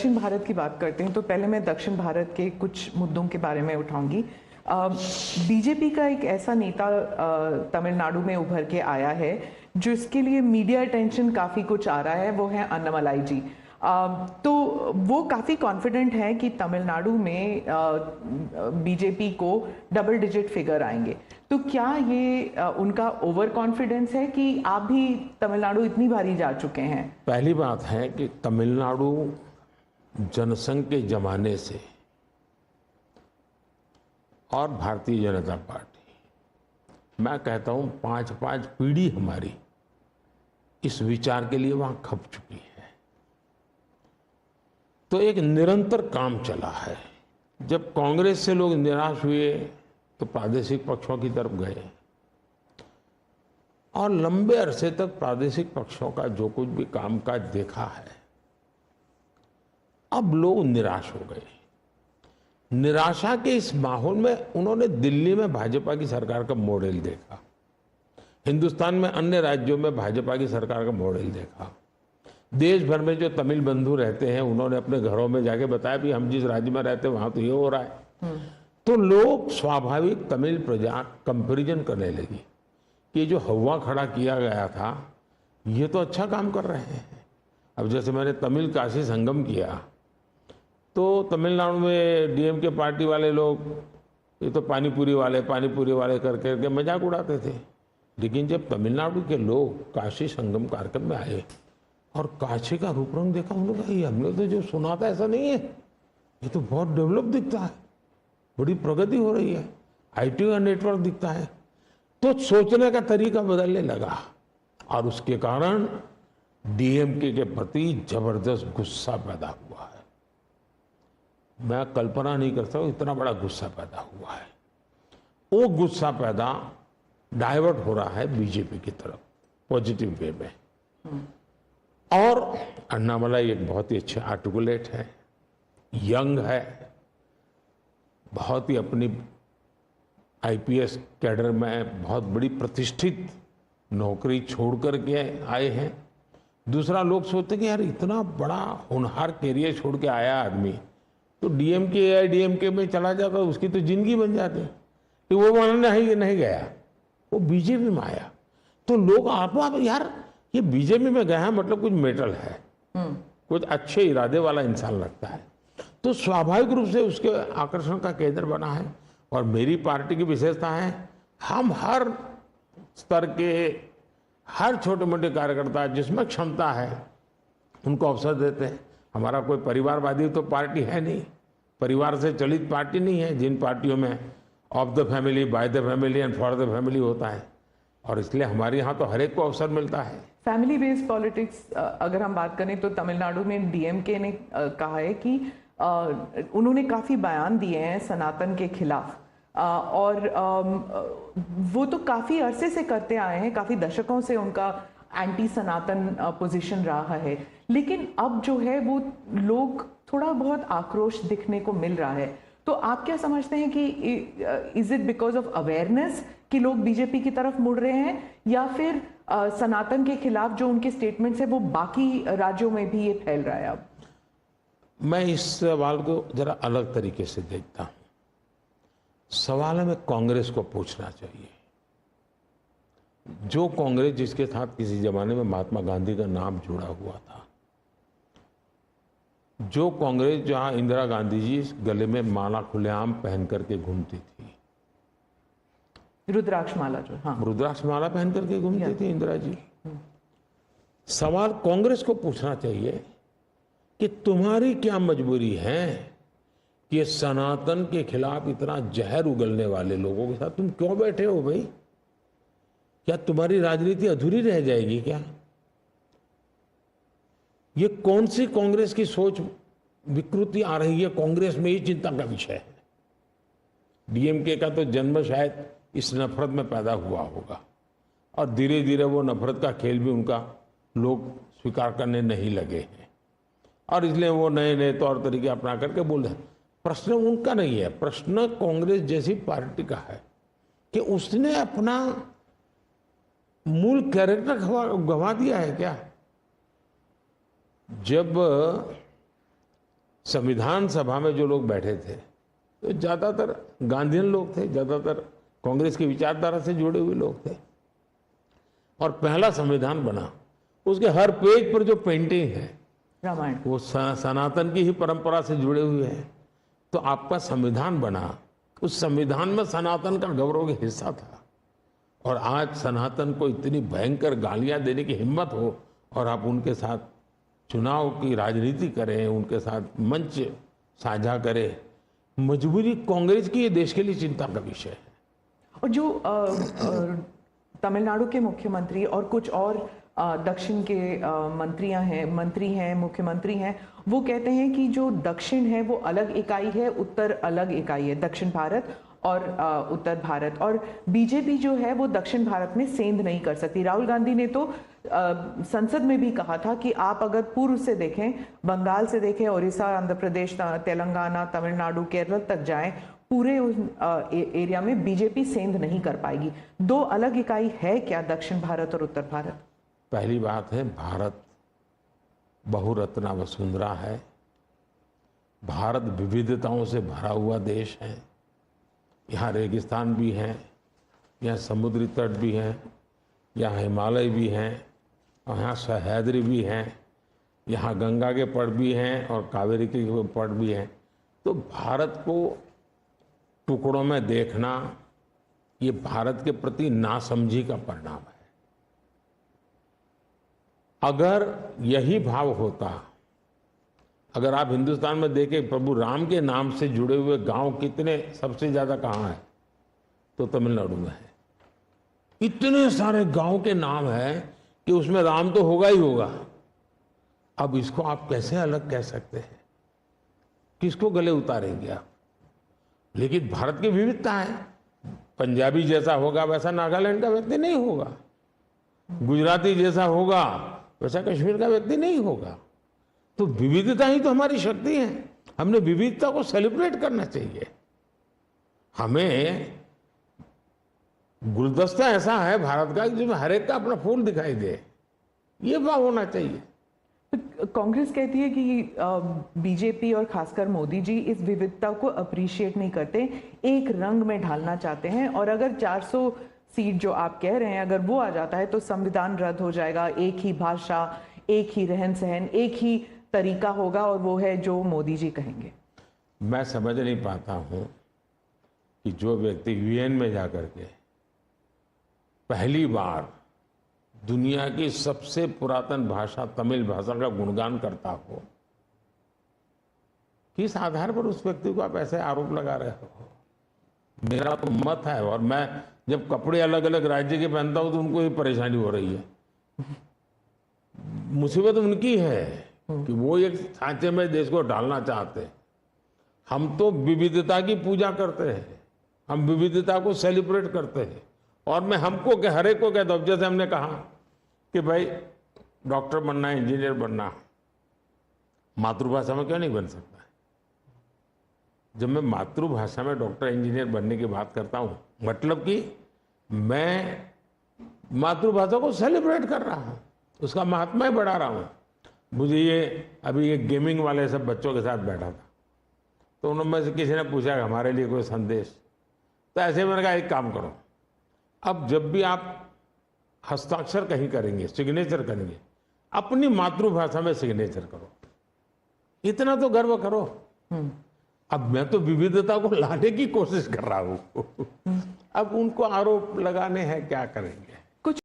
दक्षिण भारत की बात करते हैं तो पहले मैं दक्षिण भारत के कुछ मुद्दों के बारे में उठाऊंगी। बीजेपी का एक ऐसा नेता तमिलनाडु में उभर के आया है जो इसके लिए मीडिया अटेंशन काफ़ी कुछ आ रहा है, वो है अन्नामलाई जी। तो वो काफ़ी कॉन्फिडेंट हैं कि तमिलनाडु में बीजेपी को डबल डिजिट फिगर आएंगे। तो क्या ये उनका ओवर कॉन्फिडेंस है कि आप भी तमिलनाडु इतनी बारी जा चुके हैं? पहली बात है कि तमिलनाडु जनसंघ के जमाने से और भारतीय जनता पार्टी, मैं कहता हूं 5-5 पीढ़ी हमारी इस विचार के लिए वहां खप चुकी है। तो एक निरंतर काम चला है। जब कांग्रेस से लोग निराश हुए तो प्रादेशिक पक्षों की तरफ गए और लंबे अरसे तक प्रादेशिक पक्षों का जो कुछ भी कामकाज देखा है, अब लोग निराश हो गए। निराशा के इस माहौल में उन्होंने दिल्ली में भाजपा की सरकार का मॉडल देखा, हिंदुस्तान में अन्य राज्यों में भाजपा की सरकार का मॉडल देखा, देश भर में जो तमिल बंधु रहते हैं उन्होंने अपने घरों में जाके बताया भी हम जिस राज्य में रहते हैं वहां तो ये हो रहा है। तो लोग स्वाभाविक तमिल प्रजा कंपैरिजन करने लगी कि ये जो हवा खड़ा किया गया था ये तो अच्छा काम कर रहे हैं। अब जैसे मैंने तमिल काशी संगम किया तो तमिलनाडु में डीएमके पार्टी वाले लोग ये तो पानीपुरी वाले करके मजाक उड़ाते थे, लेकिन जब तमिलनाडु के लोग काशी संगम कार्यक्रम में आए और काशी का रूप रंग देखा, उन्होंने कहा हमने तो जो सुना था ऐसा नहीं है, ये तो बहुत डेवलप दिखता है, बड़ी प्रगति हो रही है, आईटी का नेटवर्क दिखता है। तो सोचने का तरीका बदलने लगा और उसके कारण डीएमके के प्रति जबरदस्त गुस्सा पैदा हुआ है। मैं कल्पना नहीं करता हूं इतना बड़ा गुस्सा पैदा हुआ है। वो गुस्सा पैदा डाइवर्ट हो रहा है बीजेपी की तरफ पॉजिटिव वे में। और अन्नामलाई एक बहुत ही अच्छे आर्टिकुलेट है, यंग है, बहुत ही अपनी आईपीएस कैडर में बहुत बड़ी प्रतिष्ठित नौकरी छोड़ करके आए हैं। दूसरा, लोग सोचते कि यार इतना बड़ा होनहार कैरियर छोड़ के आया आदमी तो डीएमके एआईडीएमके में चला जाता उसकी तो जिंदगी बन जाती, कि वो वहां नहीं गया, वो बीजेपी में आया। तो लोग आप यार ये बीजेपी में गया है मतलब कुछ मेटल है, कुछ अच्छे इरादे वाला इंसान लगता है, तो स्वाभाविक रूप से उसके आकर्षण का केंद्र बना है। और मेरी पार्टी की विशेषता है हम हर स्तर के हर छोटे मोटे कार्यकर्ता जिसमें क्षमता है उनको अवसर देते हैं। हमारा कोई परिवारवादी तो पार्टी है नहीं, परिवार से चलित पार्टी नहीं है, जिन पार्टियों में of the family, by the family and for the family होता है, और इसलिए हमारे यहाँ तो हर एक को अवसर मिलता है। फैमिली बेस्ड पॉलिटिक्स अगर हम बात करें तो तमिलनाडु में डीएमके ने कहा है कि उन्होंने काफ़ी बयान दिए हैं सनातन के खिलाफ, और वो तो काफ़ी अरसे से करते आए हैं, काफ़ी दशकों से उनका एंटी सनातन पोजीशन रहा है, लेकिन अब जो है वो लोग थोड़ा बहुत आक्रोश दिखने को मिल रहा है। तो आप क्या समझते हैं कि is it because of awareness कि लोग बीजेपी की तरफ मुड़ रहे हैं, या फिर सनातन के खिलाफ जो उनके स्टेटमेंट्स है वो बाकी राज्यों में भी ये फैल रहा है? अब मैं इस सवाल को जरा अलग तरीके से देखता हूं। सवाल हमें कांग्रेस को पूछना चाहिए। जो कांग्रेस जिसके साथ किसी जमाने में महात्मा गांधी का नाम जुड़ा हुआ था, जो कांग्रेस जहां इंदिरा गांधी जी गले में माला खुलेआम पहन करके घूमती थी, रुद्राक्ष माला, जो रुद्राक्ष माला पहन करके घूमती थी इंदिरा जी। सवाल कांग्रेस को पूछना चाहिए कि तुम्हारी क्या मजबूरी है कि सनातन के खिलाफ इतना जहर उगलने वाले लोगों के साथ तुम क्यों बैठे हो भाई? क्या तुम्हारी राजनीति अधूरी रह जाएगी क्या? ये कौन सी कांग्रेस की सोच विकृति आ रही है कांग्रेस में, ये चिंता का विषय है। डीएमके का तो जन्म शायद इस नफरत में पैदा हुआ होगा और धीरे धीरे वो नफरत का खेल भी उनका लोग स्वीकार करने नहीं लगे हैं, और इसलिए वो नए नए तौर तरीके अपना करके बोल रहे हैं। प्रश्न उनका नहीं है, प्रश्न कांग्रेस जैसी पार्टी का है कि उसने अपना मूल कैरेक्टर गंवा दिया है क्या? जब संविधान सभा में जो लोग बैठे थे तो ज़्यादातर गांधीयन लोग थे, ज़्यादातर कांग्रेस की विचारधारा से जुड़े हुए लोग थे। और पहला संविधान बना, उसके हर पेज पर जो पेंटिंग है रामायण, वो सनातन की ही परंपरा से जुड़े हुए हैं। तो आपका संविधान बना, उस संविधान में सनातन का गौरव का हिस्सा था। और आज सनातन को इतनी भयंकर गालियां देने की हिम्मत हो और आप उनके साथ चुनाव की राजनीति करें, उनके साथ मंच साझा करें, मजबूरी कांग्रेस की ये देश के लिए चिंता का विषय है। और जो तमिलनाडु के मुख्यमंत्री और कुछ और दक्षिण के मंत्री हैं, मुख्यमंत्री हैं, वो कहते हैं कि जो दक्षिण है वो अलग इकाई है, उत्तर अलग इकाई है, दक्षिण भारत और उत्तर भारत। और बीजेपी जो है वो दक्षिण भारत में सेंध नहीं कर सकती। राहुल गांधी ने तो संसद में भी कहा था कि आप अगर पूर्व से देखें, बंगाल से देखें, उड़ीसा, आंध्र प्रदेश, तेलंगाना, तमिलनाडु, केरल तक जाएं, पूरे उस एरिया में बीजेपी सेंध नहीं कर पाएगी। दो अलग इकाई है क्या दक्षिण भारत और उत्तर भारत? पहली बात है, भारत बहुरत्ना वसुंधरा है। भारत विविधताओं से भरा हुआ देश है। यहाँ रेगिस्तान भी हैं, यहाँ समुद्री तट भी हैं, यहाँ हिमालय भी हैं, और यहाँ सह्याद्री भी हैं, यहाँ गंगा के पट भी हैं और कावेरी के पट भी हैं। तो भारत को टुकड़ों में देखना ये भारत के प्रति नासमझी का परिणाम है। अगर यही भाव होता, अगर आप हिंदुस्तान में देखें प्रभु राम के नाम से जुड़े हुए गांव कितने सबसे ज्यादा कहाँ है, तो तमिलनाडु में है। इतने सारे गांव के नाम है कि उसमें राम तो होगा ही होगा। अब इसको आप कैसे अलग कह सकते हैं? किसको गले उतारेंगे आप? लेकिन भारत की विविधता है। पंजाबी जैसा होगा वैसा नागालैंड का व्यक्ति नहीं होगा, गुजराती जैसा होगा वैसा कश्मीर का व्यक्ति नहीं होगा। तो विविधता ही तो हमारी शक्ति है। हमने विविधता को सेलिब्रेट करना चाहिए। हमें गुलदस्ता ऐसा है भारत का जिसमें हर एक का अपना फूल दिखाई दे, ये भाव होना चाहिए। कांग्रेस कहती है कि बीजेपी और खासकर मोदी जी इस विविधता को अप्रिशिएट नहीं करते, एक रंग में ढालना चाहते हैं। और अगर 400 सीट जो आप कह रहे हैं अगर वो आ जाता है तो संविधान रद्द हो जाएगा, एक ही भाषा, एक ही रहन सहन, एक ही तरीका होगा और वो है जो मोदी जी कहेंगे। मैं समझ नहीं पाता हूं कि जो व्यक्ति यूएन में जाकर के पहली बार दुनिया की सबसे पुरातन भाषा तमिल भाषा का गुणगान करता हो, किस आधार पर उस व्यक्ति को आप ऐसे आरोप लगा रहे हो? मेरा तो मत है, और मैं जब कपड़े अलग अलग राज्य के पहनता हूं तो उनको ही परेशानी हो रही है। मुसीबत उनकी है कि वो एक सांचे में देश को डालना चाहते हैं। हम तो विविधता की पूजा करते हैं, हम विविधता को सेलिब्रेट करते हैं। और मैं हमको के हर एक को कहता हूं, जैसे हमने कहा कि भाई डॉक्टर बनना है, इंजीनियर बनना, मातृभाषा में क्यों नहीं बन सकता है? जब मैं मातृभाषा में डॉक्टर इंजीनियर बनने की बात करता हूं, मतलब कि मैं मातृभाषा को सेलिब्रेट कर रहा हूं, उसका महात्मा ही बढ़ा रहा हूं। मुझे ये अभी ये गेमिंग वाले सब बच्चों के साथ बैठा था, तो उन्होंने किसी ने पूछा हमारे लिए कोई संदेश, तो ऐसे मैंने कहा एक काम करो, अब जब भी आप हस्ताक्षर कहीं करेंगे, सिग्नेचर करेंगे, अपनी मातृभाषा में सिग्नेचर करो, इतना तो गर्व करो। अब मैं तो विविधता को लाने की कोशिश कर रहा हूं। अब उनको आरोप लगाने हैं, क्या करेंगे?